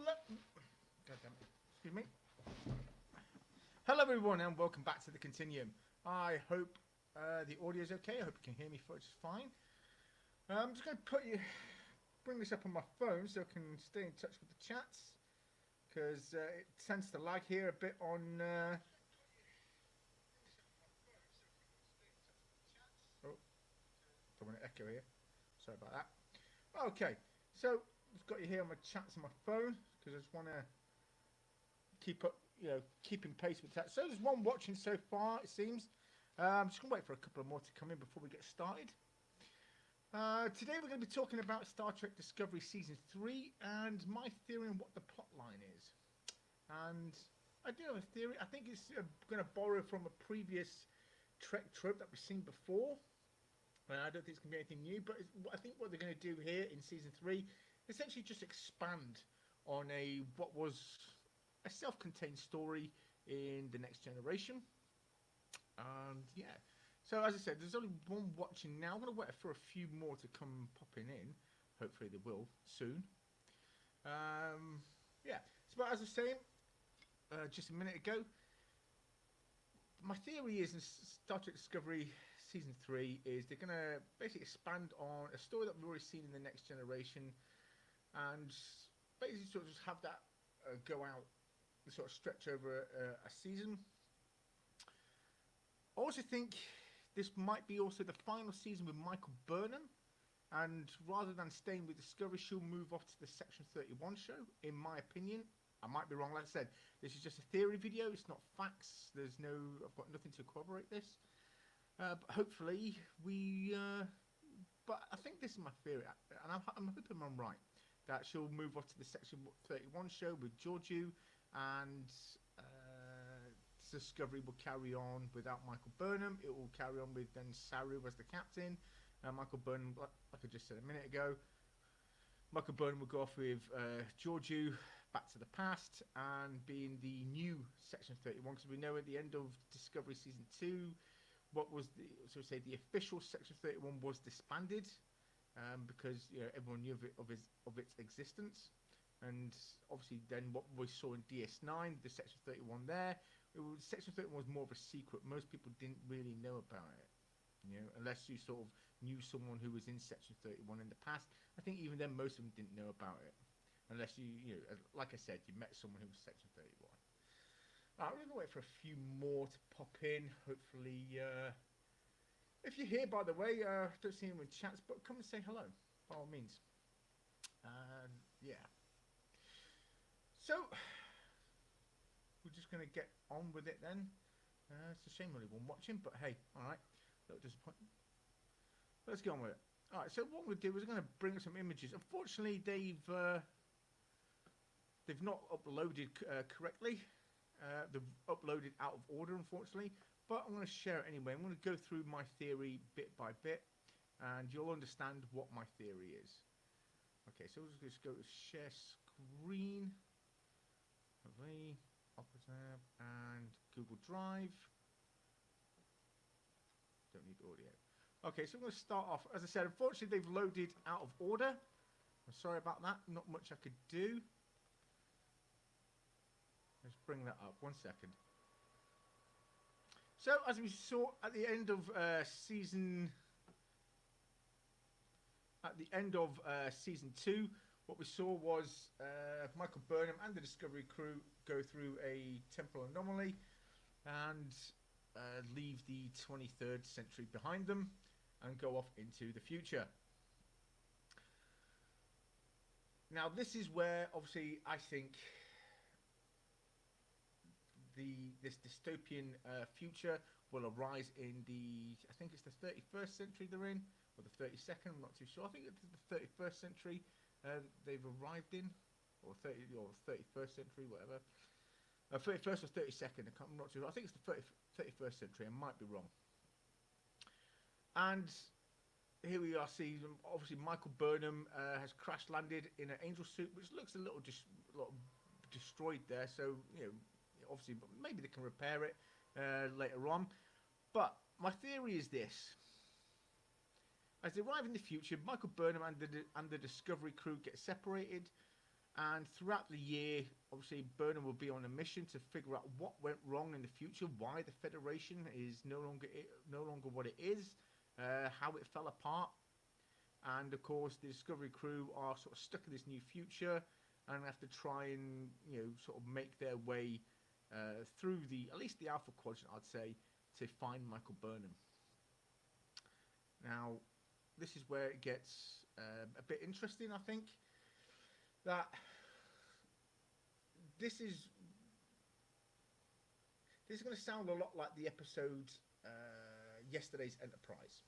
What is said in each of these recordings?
Hello. Goddamn. Excuse me. Hello, everyone, and welcome back to the Continuum. I hope the audio is okay. I hope you can hear me just fine. I'm just going to bring this up on my phone so I can stay in touch with the chats because it tends to lag here a bit on. Oh, don't want to echo here. Sorry about that. Okay, so I've got you here on my chats on my phone because I just want to keep in pace with that. So there's one watching so far, it seems. I'm just going to wait for a couple of more to come in before we get started. Today we're going to be talking about Star Trek Discovery Season 3 and my theory on what the plot line is. And I do have a theory. I think it's going to borrow from a previous Trek trope that we've seen before. I don't think it's going to be anything new, but I think what they're going to do here in Season 3 essentially just expand on what was a self-contained story in The Next Generation. And yeah, so as I said, there's only one watching now. I'm going to wait for a few more to come popping in. Hopefully they will soon. Yeah, so as I was saying just a minute ago, my theory is in Star Trek Discovery Season 3 is they're going to basically expand on a story that we've already seen in The Next Generation and basically sort of just have that go out, sort of stretch over a season. I also think this might be also the final season with Michael Burnham, and rather than staying with Discovery, she'll move off to the Section 31 show, in my opinion. I might be wrong, like I said, this is just a theory video, it's not facts, I've got nothing to corroborate this. But hopefully but I think this is my theory, and I'm hoping I'm right, that she'll move off to the Section 31 show with Georgiou, and Discovery will carry on without Michael Burnham. It will carry on with then Saru as the captain. Michael Burnham, like I just said a minute ago, Michael Burnham will go off with Georgiou back to the past and being the new Section 31, because we know at the end of Discovery Season 2, what was the official Section 31 was disbanded because everyone knew of its existence. And obviously then what we saw in DS9, the Section 31 there, Section 31 was more of a secret. Most people didn't really know about it, unless you sort of knew someone who was in Section 31 in the past. I think even then most of them didn't know about it, unless like I said, you met someone who was Section 31. Alright, we're going to wait for a few more to pop in. Hopefully, if you're here, by the way, don't see anyone in chats, but come and say hello, by all means. Yeah. So, we're just going to get on with it then. It's a shame only one watching, but hey, alright. A little disappointing. Let's get on with it. Alright, so what we'll do is we're going to bring up some images. Unfortunately, they've not uploaded correctly. They've uploaded out of order, unfortunately. But I'm going to share it anyway. I'm going to go through my theory bit by bit, and you'll understand what my theory is. Okay, so we'll just go to share screen. Lovely. Opera tab and Google Drive. Don't need audio. Okay, so I'm going to start off. As I said, unfortunately, they've loaded out of order. I'm sorry about that. Not much I could do. Let's bring that up. 1 second. So, as we saw at the end of season 2, what we saw was Michael Burnham and the Discovery crew go through a temporal anomaly and leave the 23rd century behind them and go off into the future. Now, this is where, obviously, I think this dystopian future will arise in I think it's the 31st century they're in, or the 32nd, I'm not too sure. I think it's the 31st century they've arrived in, or 31st century, whatever. 31st or 32nd, I'm not sure. I think it's the 31st century, I might be wrong. And here we are seeing, obviously, Michael Burnham has crash landed in an angel suit, which looks a little destroyed there, so, obviously, maybe they can repair it later on. But my theory is this. As they arrive in the future, Michael Burnham and the Discovery crew get separated, And throughout the year, obviously, Burnham will be on a mission to figure out what went wrong in the future, why the Federation is no longer what it is, how it fell apart, and of course, the Discovery crew are sort of stuck in this new future and have to try and sort of make their way through at least the Alpha Quadrant, I'd say, to find Michael Burnham. Now, this is where it gets a bit interesting, I think. That this is going to sound a lot like the episode Yesterday's Enterprise.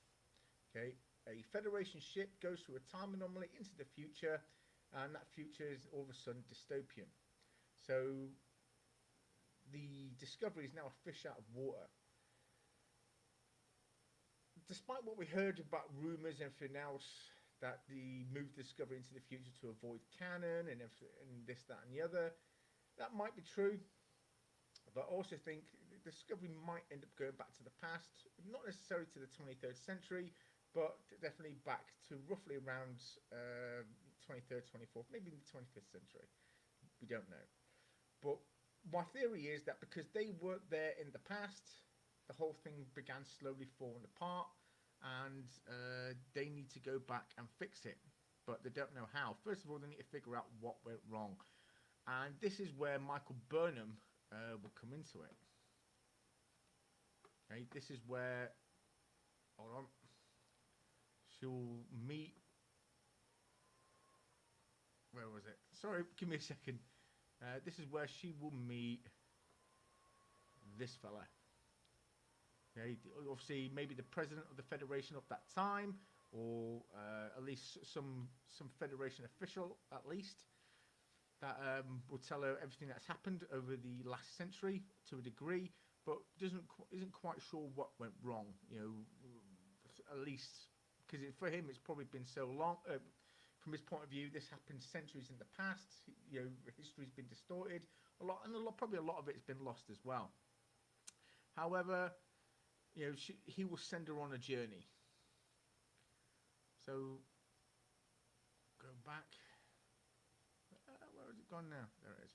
Okay, a Federation ship goes through a time anomaly into the future, and that future is all of a sudden dystopian. So the Discovery is now a fish out of water. Despite what we heard about rumours and everything else, that the move Discovery into the future to avoid canon and this, that, and the other, that might be true. But I also think Discovery might end up going back to the past, not necessarily to the 23rd century, but definitely back to roughly around 23rd, 24th, maybe the 25th century. We don't know. But my theory is that because they weren't there in the past, the whole thing began slowly falling apart, and they need to go back and fix it, but they don't know how. First of all, they need to figure out what went wrong, and this is where Michael Burnham will come into it. Okay, this is where, hold on, she'll meet, where was it? Sorry, give me a second. This is where she will meet this fella. Okay, obviously, maybe the president of the Federation of that time, or at least some Federation official, at least, that will tell her everything that's happened over the last century to a degree, but isn't quite sure what went wrong. At least because for him, it's probably been so long. From his point of view, this happened centuries in the past. History's been distorted a lot, and probably a lot of it's been lost as well. However, he will send her on a journey. So, go back. Where has it gone now? There it is.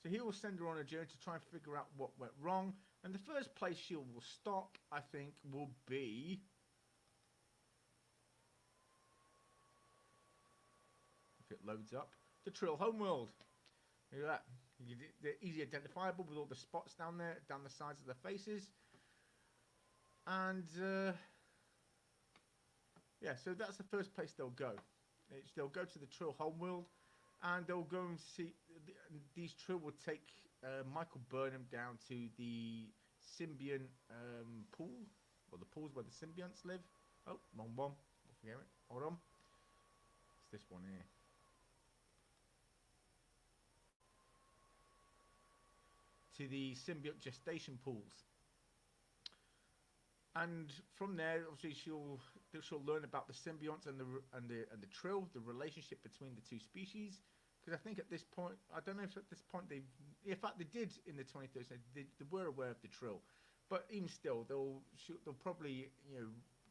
So he will send her on a journey to try and figure out what went wrong. And the first place she will stop, I think, will be... if it loads up, the Trill homeworld. Look at that. They're easily identifiable with all the spots down there, down the sides of their faces. And yeah, so that's the first place they'll go. They'll go to the Trill homeworld, and they'll go and see. These Trill will take Michael Burnham down to the symbiont pool, or the pools where the symbionts live. Oh, wrong one. I'll forget it. Hold on. It's this one here. To the symbiont gestation pools. And from there, obviously, she'll learn about the symbionts and the Trill, the relationship between the two species. Because I think at this point, I don't know if at this point in fact they did in the 23rd century, they were aware of the Trill, but even still, they'll probably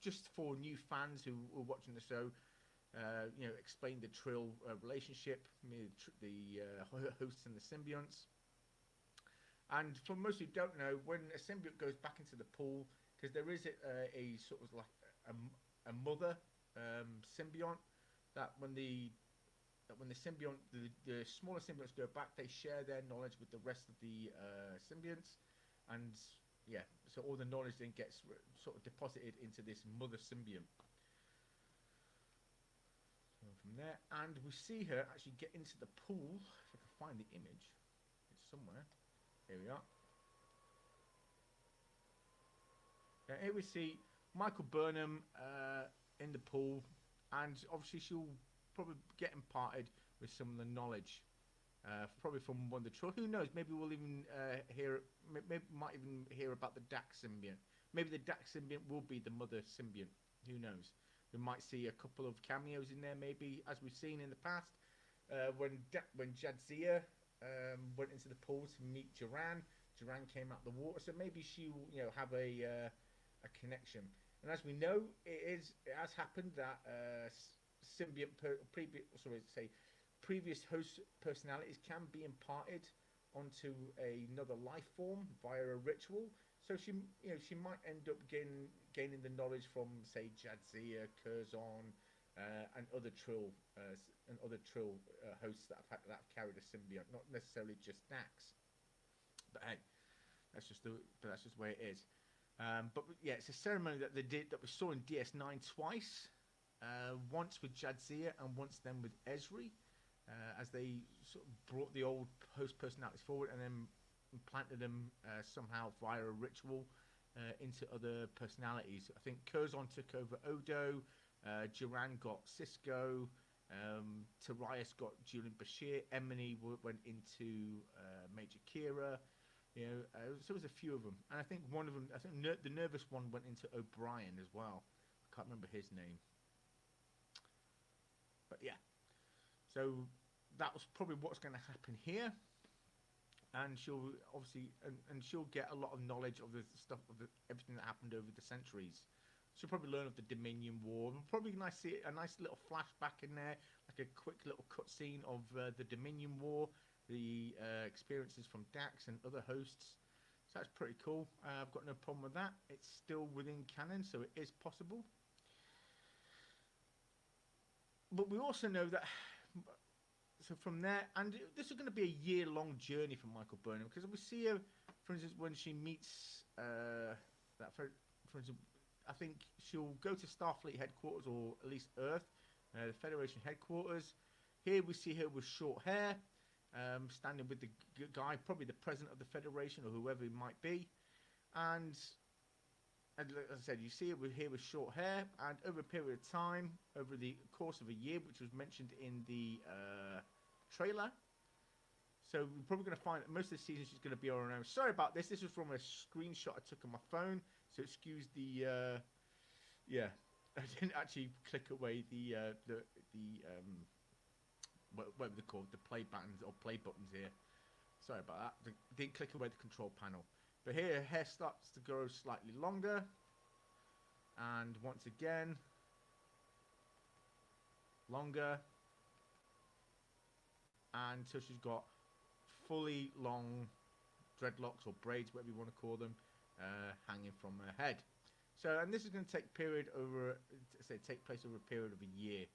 just for new fans who are watching the show, explain the Trill relationship, the hosts and the symbionts. And for most who don't know, when a symbiont goes back into the pool, because there is a sort of like a mother symbiont, that when the symbiont, the smaller symbionts go back, they share their knowledge with the rest of the symbionts, and yeah, so all the knowledge then gets sort of deposited into this mother symbiont. So from there, and we see her actually get into the pool. If I can find the image, it's somewhere. Here we are. Now, here we see Michael Burnham in the pool, and obviously she'll probably get imparted with some of the knowledge, probably from one of the Trill. Who knows? Maybe we'll even might even hear about the Dax symbiont. Maybe the Dax symbiont will be the mother symbiont. Who knows? We might see a couple of cameos in there, maybe, as we've seen in the past, when Jadzia went into the pool to meet Duran. Duran came out the water, so maybe she will, have a connection. And as we know, it has happened that previous host personalities can be imparted onto another life form via a ritual. So she might end up gaining the knowledge from, say, Jadzia, Curzon, and other Trill hosts that have carried a symbiote, not necessarily just Dax. But hey, that's just the way it is. But yeah, it's a ceremony that we saw in DS9 twice. Once with Jadzia and once then with Esri, as they sort of brought the old host personalities forward and then implanted them somehow via a ritual into other personalities. I think Curzon took over Odo, Duran got Cisco, Tarius got Julian Bashir, Emily went into Major Kira. So there's a few of them, and I think one of them, the nervous one went into O'Brien as well. I can't remember his name, but yeah. So that was probably what's going to happen here, and she'll obviously and she'll get a lot of knowledge of the stuff everything that happened over the centuries. She'll probably learn of the Dominion War. And probably see a nice little flashback in there, like a quick little cutscene of the Dominion War, the experiences from Dax and other hosts. So that's pretty cool. I've got no problem with that. It's still within canon, so it is possible. But we also know that, so from there, and this is going to be a year-long journey for Michael Burnham, because we see her, for instance, when she meets for instance, I think she'll go to Starfleet headquarters, or at least Earth, the Federation headquarters. Here we see her with short hair, standing with the guy, probably the president of the Federation or whoever it might be. And as I said, you see her here with short hair, and over a period of time, over the course of a year, which was mentioned in the trailer. So we're probably going to find that most of the season she's going to be on her own. Sorry about this. This was from a screenshot I took on my phone. So excuse the, yeah, I didn't actually click away whatever they're called, the play buttons or play buttons here. Sorry about that. I didn't click away the control panel. But here, her hair starts to grow slightly longer. And once again, longer. Until she's got fully long dreadlocks or braids, whatever you want to call them, hanging from her head. So, and this is going to take place over a period of a year.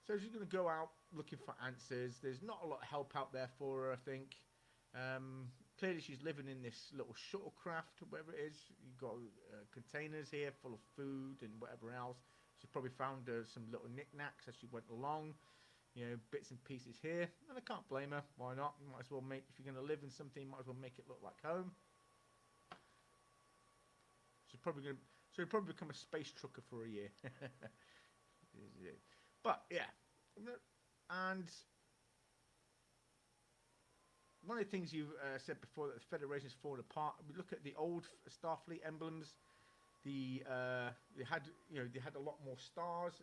So she's going to go out looking for answers. There's not a lot of help out there for her, I think. Clearly she's living in this little shuttlecraft, whatever it is. You've got containers here full of food and whatever else. She's probably found some little knickknacks as she went along. Bits and pieces here, and I can't blame her. Why not? You might as well if you're going to live in something, you might as well make it look like home. She'll probably become a space trucker for a year. But yeah, and one of the things you said before, that the Federation's fallen apart. We look at the old Starfleet emblems. They had a lot more stars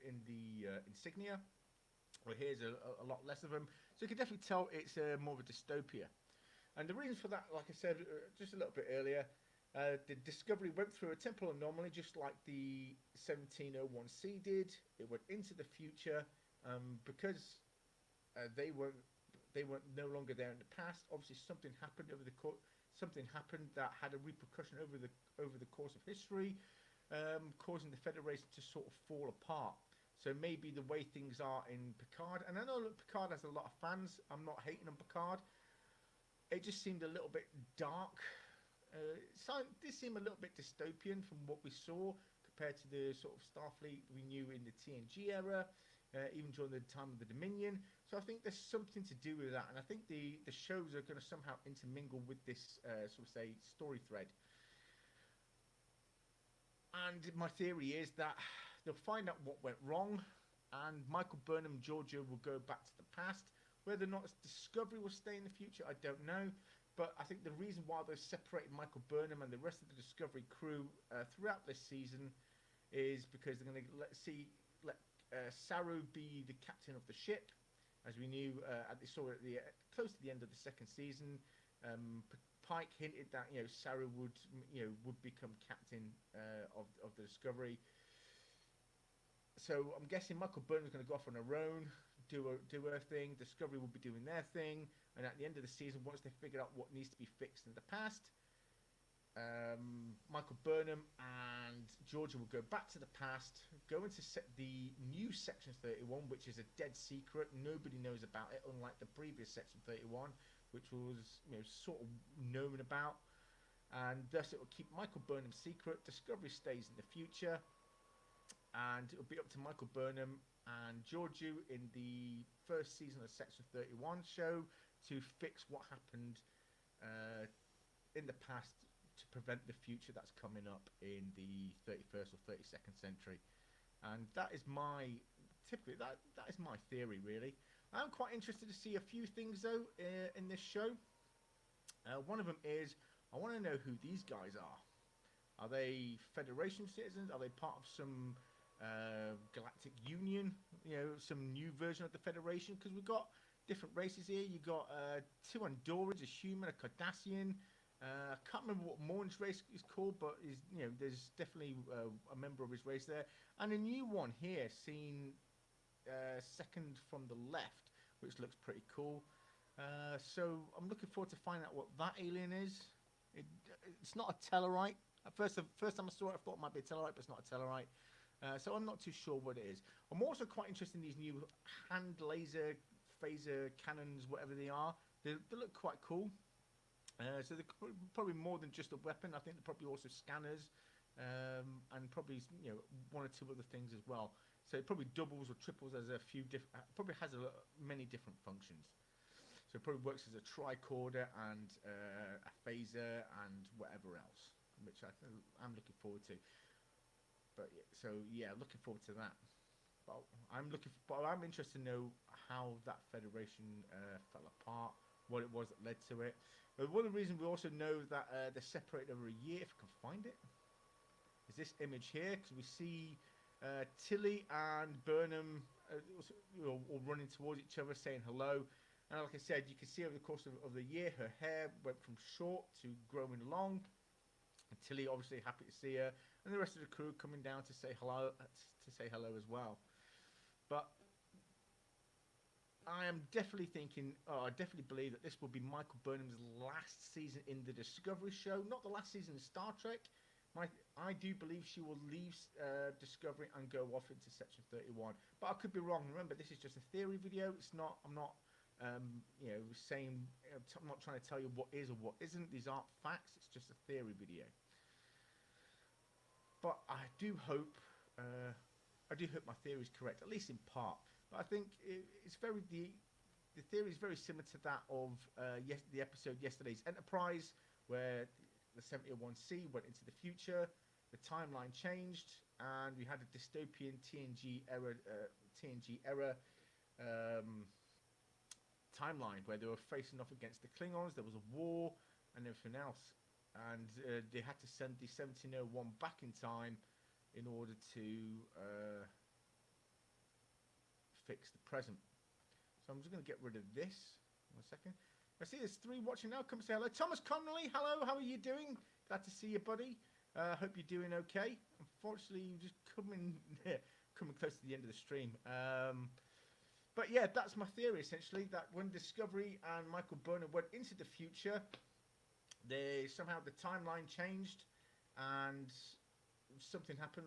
in the insignia. Well, here's a lot less of them. So you can definitely tell it's more of a dystopia. And the reason for that, like I said just a little bit earlier, the Discovery went through a temporal anomaly just like the 1701C did. It went into the future because they were no longer there in the past. Obviously, something happened something happened that had a repercussion over the course of history, causing the Federation to sort of fall apart. So maybe the way things are in Picard, and I know that Picard has a lot of fans. I'm not hating on Picard. It just seemed a little bit dark. This seemed a little bit dystopian from what we saw compared to the sort of Starfleet we knew in the TNG era, even during the time of the Dominion. So I think there's something to do with that, and I think the shows are going to somehow intermingle with this sort of story thread. And my theory is that they'll find out what went wrong, and Michael Burnham, Georgia, will go back to the past. Whether or not Discovery will stay in the future, I don't know. But I think the reason why they've separated Michael Burnham and the rest of the Discovery crew throughout this season is because they're going to let Saru be the captain of the ship, as we knew. They saw at close to the end of the second season. Pike hinted that Saru would become captain of the Discovery. So I'm guessing Michael Burnham's going to go off on her own. do her thing. Discovery will be doing their thing, and at the end of the season, once they figure out what needs to be fixed in the past, Michael Burnham and Georgia will go back to the past, go into the new Section 31, which is a dead secret. Nobody knows about it, unlike the previous Section 31, which was sort of known about. And thus it will keep Michael Burnham's secret. Discovery stays in the future, and it will be up to Michael Burnham and Georgiou in the first season of Section 31 show to fix what happened in the past to prevent the future that's coming up in the 31st or 32nd century. And that is my that is my theory, really. I'm quite interested to see a few things though in this show. One of them is, I want to know who these guys are. Are they Federation citizens? Are they part of some galactic union? Some new version of the Federation? Because we've got different races here. You got two Andorans, a human, a Cardassian. I can't remember what Morn's race is called, but there's definitely a member of his race there, and a new one here, seen second from the left, which looks pretty cool. So I'm looking forward to finding out what that alien is. It's not a Tellarite. At first time I saw it, I thought it might be a Tellarite, but it's not a Tellarite. So I'm not too sure what it is. I'm also quite interested in these new hand laser phaser cannons, whatever they are. They look quite cool. So they're probably more than just a weapon. I think they're probably also scanners, and probably one or two other things as well. So it probably doubles or triples as a few different. Probably has many different functions. So it probably works as a tricorder and a phaser and whatever else, which I'm looking forward to. But looking forward to that. But I'm interested to know how that Federation fell apart, what it was that led to it. But one of the reasons we also know that they're separated over a year, if I can find it, is this image here, because we see Tilly and Burnham all running towards each other, saying hello. And like I said, you can see over the course of the year, her hair went from short to growing long. And Tilly obviously happy to see her, and the rest of the crew coming down to say hello as well. But I am definitely thinking, I definitely believe that this will be Michael Burnham's last season in the Discovery show, not the last season in Star Trek. I do believe she will leave Discovery and go off into Section 31, but I could be wrong. Remember, this is just a theory video. It's not. I'm not. Saying. I'm not trying to tell you what is or what isn't. These aren't facts. It's just a theory video. But I do hope. My theory is correct, at least in part. But I think it's the theory is very similar to that of the episode yesterday's Enterprise, where the 71C went into the future, the timeline changed, and we had a dystopian TNG era timeline where they were facing off against the Klingons. There was a war and everything else, and they had to send the 1701 back in time in order to fix the present. So I'm just going to get rid of this. 1 second. I see there's 3 watching now. Come say hello. Thomas Connolly, hello. How are you doing? Glad to see you, buddy. Hope you're doing okay. Unfortunately, you're just coming close to the end of the stream. But yeah, that's my theory essentially. That when Discovery and Michael Burnham went into the future, somehow the timeline changed, and something happened.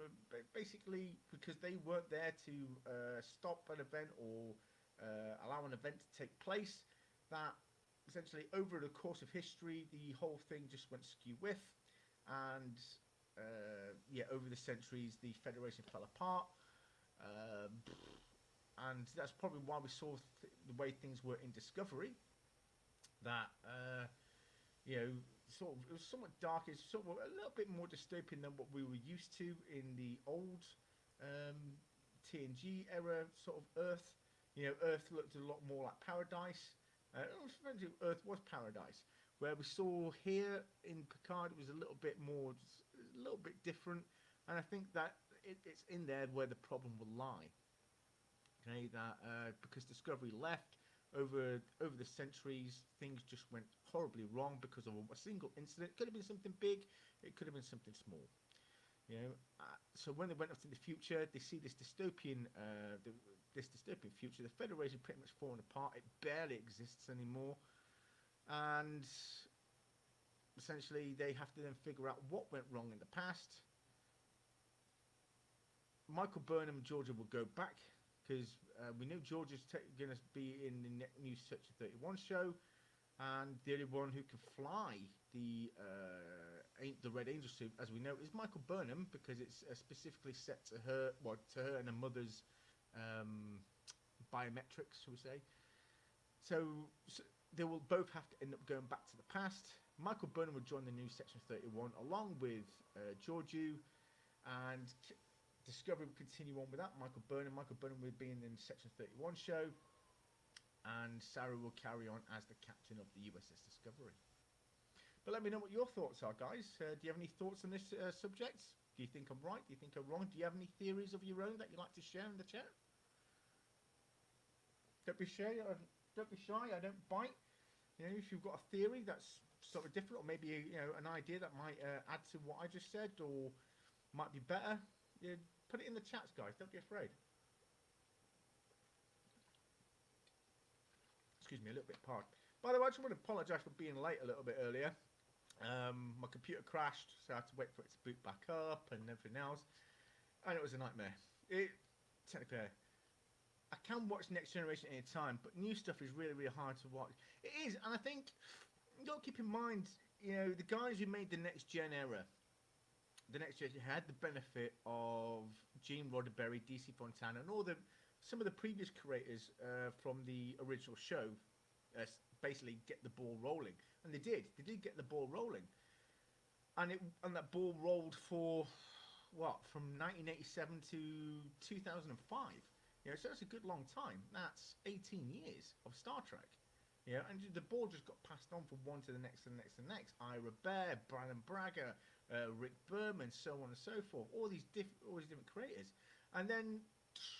Basically, because they weren't there to stop an event or allow an event to take place, that essentially over the course of history, the whole thing just went skew-whiff, and over the centuries, the Federation fell apart, and that's probably why we saw the way things were in Discovery. That it was somewhat dark. It's sort of a little bit more dystopian than what we were used to in the old TNG era sort of Earth. Earth looked a lot more like paradise. Earth was paradise. Where we saw here in Picard, it was a little bit different, and I think that it's in there where the problem will lie. Okay, that because Discovery left over the centuries, things just went horribly wrong because of a single incident. It could have been something big, it could have been something small. So when they went off to the future, they see this dystopian this dystopian future, the Federation pretty much falling apart. It barely exists anymore, and essentially they have to then figure out what went wrong in the past. Michael Burnham and Georgia will go back because we know Georgia's going to be in the new Section 31 show, and the only one who can fly the Red Angel suit, as we know, is Michael Burnham, because it's specifically set to her, to her and her mother's biometrics, shall we say. So they will both have to end up going back to the past. Michael Burnham will join the new Section 31 along with Georgiou, and Discovery will continue on without Michael Burnham. Michael Burnham will be in the Section 31 show, and Sarah will carry on as the captain of the USS Discovery. But let me know what your thoughts are, guys. Do you have any thoughts on this subject? Do you think I'm right? Do you think I'm wrong? Do you have any theories of your own that you'd like to share in the chat? Don't be shy. Don't be shy. I don't bite. You know, if you've got a theory that's sort of different, or maybe an idea that might add to what I just said, or might be better, put it in the chats, guys. Don't be afraid. Excuse me, a little bit parched. By the way, I just want to apologise for being late a little bit earlier. My computer crashed, so I had to wait for it to boot back up and everything else, and it was a nightmare. Technically, I can watch Next Generation any time, but new stuff is really, really hard to watch. It is, and I think you got to keep in mind, the guys who made the Next Gen era, the Next Gen had the benefit of Gene Roddenberry, DC Fontana, and some of the previous creators from the original show basically get the ball rolling, and they did get the ball rolling, and that ball rolled for from 1987 to 2005. So that's a good long time. That's 18 years of Star Trek. And the ball just got passed on from one to the next and the next and the next. Ira Behr, Brandon Braga, Rick Berman, so on and so forth. All these different creators, and then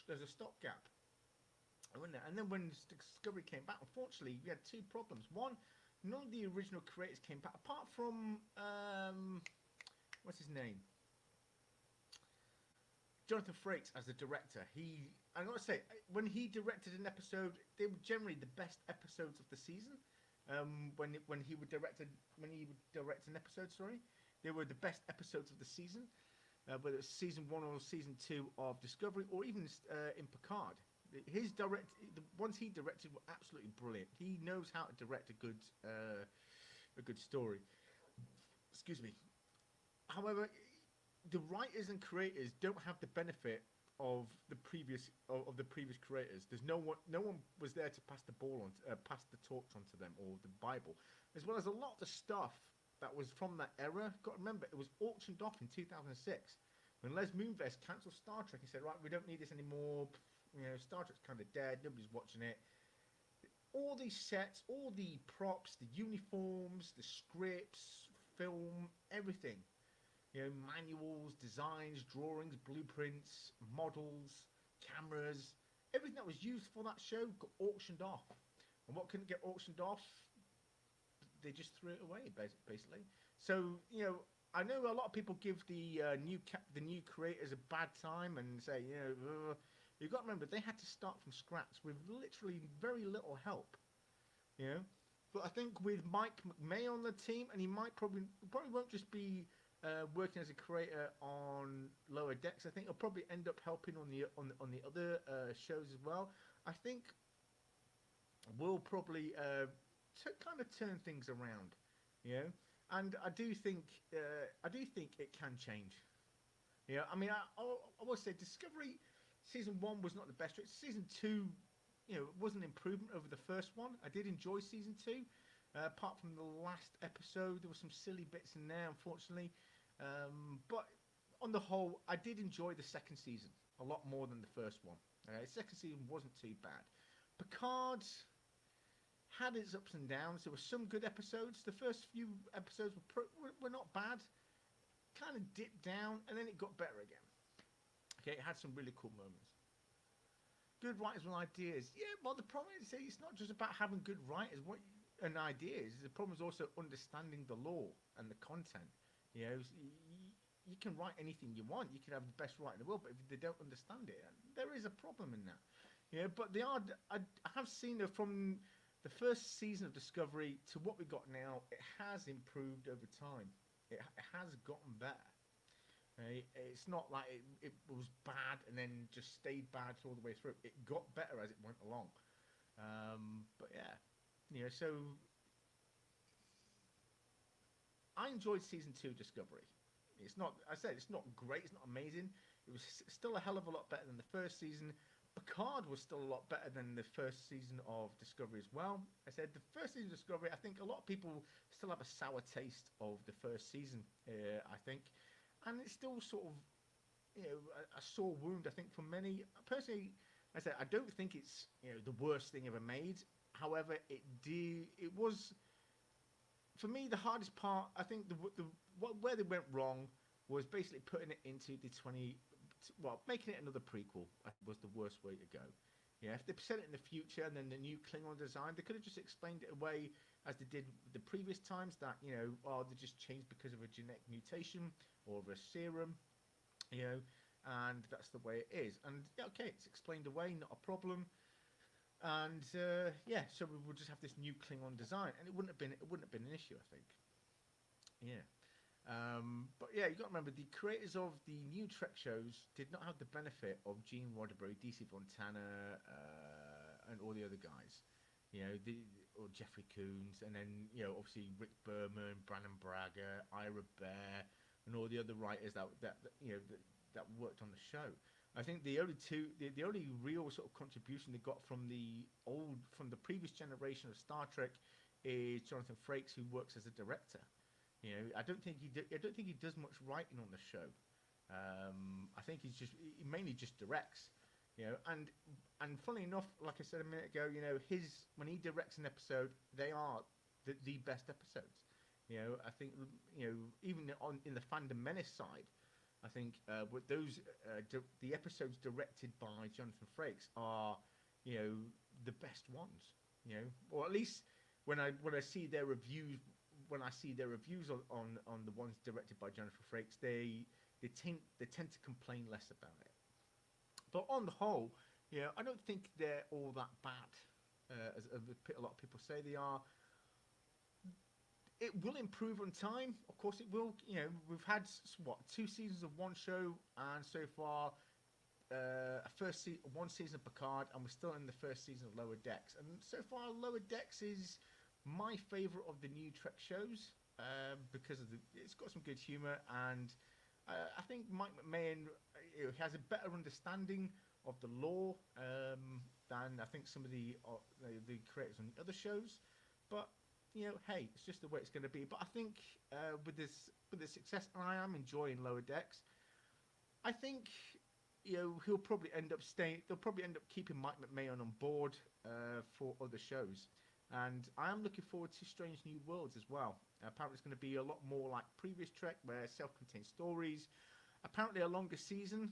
there's a stopgap. And then when Discovery came back, unfortunately, we had two problems. One, none of the original creators came back, apart from what's his name, Jonathan Frakes as the director. I gotta say, when he directed an episode, they were generally the best episodes of the season. When he would direct an episode, they were the best episodes of the season, whether it's season 1 or season 2 of Discovery, or even in Picard. The ones he directed were absolutely brilliant. He knows how to direct a good story. Excuse me. However, the writers and creators don't have the benefit of the previous creators. There's no one was there to pass the ball on, pass the torch on to them, or the Bible, as well as a lot of the stuff that was from that era. Got to remember, it was auctioned off in 2006 when Les Moonves cancelled Star Trek and said, right, we don't need this anymore. Star Trek's kind of dead. Nobody's watching it. All these sets, all the props, the uniforms, the scripts, film, everything. Manuals, designs, drawings, blueprints, models, cameras, everything that was used for that show got auctioned off. And what couldn't get auctioned off, they just threw it away, basically. So, I know a lot of people give the new creators a bad time and say, you've got to remember, they had to start from scratch with literally very little help, But I think with Mike McMahon on the team, and he probably won't just be working as a creator on Lower Decks. I think he'll probably end up helping on the other shows as well. I think we'll probably kind of turn things around, And I do think it can change. I mean, I will say Discovery season 1 was not the best. Season 2, was an improvement over the first one. I did enjoy season 2. Apart from the last episode, there were some silly bits in there, unfortunately. But on the whole, I did enjoy the second season a lot more than the first one. The second season wasn't too bad. Picard had its ups and downs. There were some good episodes. The first few episodes were not bad. Kind of dipped down, and then it got better again. Okay, it had some really cool moments. Good writers and ideas. Yeah, well, the problem is it's not just about having good writers and ideas. The problem is also understanding the lore and the content. You can write anything you want. You can have the best writer in the world, but if they don't understand it, there is a problem in that. Yeah, but they are. I have seen that from the first season of Discovery to what we got now, it has improved over time. It has gotten better. Right? It's not like it was bad and then just stayed bad all the way through. It got better as it went along. But yeah, so I enjoyed season two Discovery. It's not. I said it's not great. It's not amazing. It was still a hell of a lot better than the first season. Picard was still a lot better than the first season of Discovery as well. I said the first season of Discovery. I think a lot of people still have a sour taste of the first season. I think, and it's still sort of a sore wound. I think for many personally. I said I don't think it's the worst thing ever made. However, it was for me the hardest part. I think where they went wrong was basically putting it into the 20, well, making it another prequel was the worst way to go. Yeah, if they said it in the future and then the new Klingon design, they could have just explained it away as they did the previous times that they just changed because of a genetic mutation or of a serum, and that's the way it is. And yeah, okay, it's explained away, not a problem. And yeah, so we would just have this new Klingon design, and it wouldn't have been an issue, I think. Yeah. But yeah, you got to remember the creators of the new Trek shows did not have the benefit of Gene Roddenberry, DC Fontana, and all the other guys. Or Jeffrey Coons, and then obviously Rick Berman, Brannon Braga, Ira Bear, and all the other writers that worked on the show. I think the only real sort of contribution they got from the previous generation of Star Trek is Jonathan Frakes, who works as a director. I don't think he does much writing on the show. I think he mainly just directs. And funny enough, like I said a minute ago, when he directs an episode, they are the best episodes. I think even in the Fandom Menace side, I think with those the episodes directed by Jonathan Frakes are the best ones. Or at least when I see their reviews. When I see their reviews on the ones directed by Jonathan Frakes, they tend to complain less about it. But on the whole, I don't think they're all that bad, as a lot of people say they are. It will improve on time, of course it will. We've had 2 seasons of one show, and so far, one season of Picard, and we're still in the first season of Lower Decks. And so far, Lower Decks is my favourite of the new Trek shows because it's got some good humour, and I think Mike McMahon has a better understanding of the lore than I think some of the creators on the other shows. But hey, it's just the way it's going to be. But I think with the success, and I am enjoying Lower Decks. I think he'll probably end up staying. They'll probably end up keeping Mike McMahon on board for other shows. And I am looking forward to Strange New Worlds as well. Apparently it's going to be a lot more like previous Trek, where self-contained stories. Apparently a longer season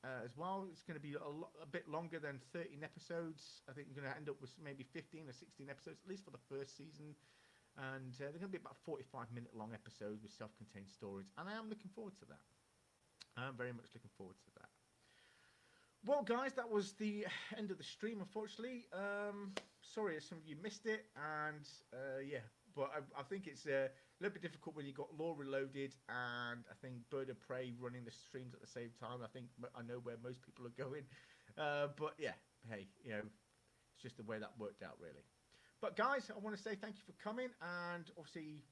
as well. It's going to be a bit longer than 13 episodes. I think you're going to end up with maybe 15 or 16 episodes, at least for the first season. And they're going to be about 45-minute long episodes with self-contained stories. And I am looking forward to that. I am very much looking forward to that. Well, guys, that was the end of the stream, unfortunately. Sorry if some of you missed it, and yeah, but I think it's a little bit difficult when you got Law Reloaded and I think Bird of Prey running the streams at the same time. I know where most people are going, but yeah, hey, it's just the way that worked out, really. But guys, I want to say thank you for coming, and obviously,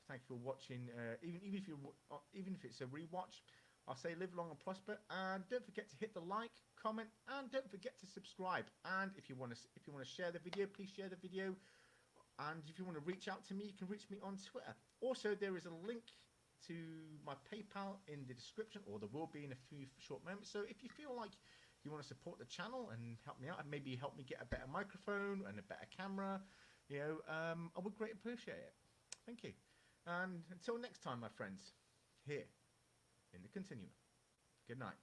thank you for watching. Even if it's a rewatch. I'll say live long and prosper, and don't forget to hit the like, comment, and don't forget to subscribe. And if you want to share the video, please share the video. And if you want to reach out to me, you can reach me on Twitter. Also, there is a link to my PayPal in the description, or there will be in a few short moments. So if you feel like you want to support the channel and help me out, and maybe help me get a better microphone and a better camera, I would greatly appreciate it. Thank you. And until next time, my friends, here in the Continuum. Good night.